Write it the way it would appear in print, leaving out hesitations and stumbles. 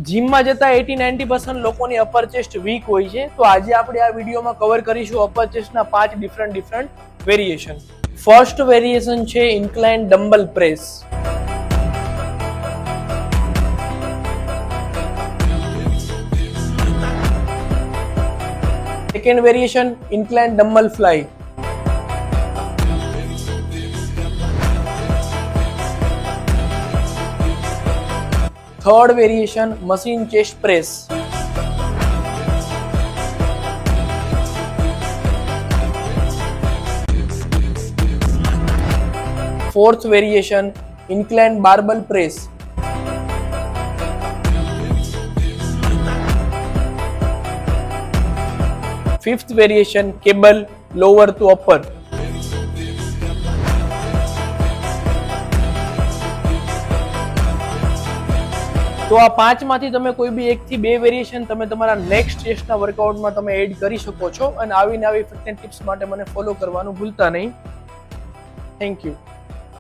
જીમમાં જતા 80-90% લોકોની અપર ચેસ્ટ વીક હોય છે, તો આજે આપણે આ વિડીયોમાં કવર કરીશું અપર ચેસ્ટના 5 ડિફરન્ટ વેરિએશન. ફર્સ્ટ વેરિએશન છે incline dumbbell press. Second variation incline dumbbell fly. Third variation machine chest press. Fourth variation incline barbell press. Fifth variation cable lower to upper. તો આ 5 માંથી તમે કોઈ બી 1 થી 2 વેરિએશન તમે તમારા નેક્સ્ટ ચેસ્ટના વર્કઆઉટમાં તમે એડ કરી શકો છો. અને આવી નવી ફિટનેસ ટિપ્સ માટે મને ફોલો કરવાનું ભૂલતા નહીં. Thank you.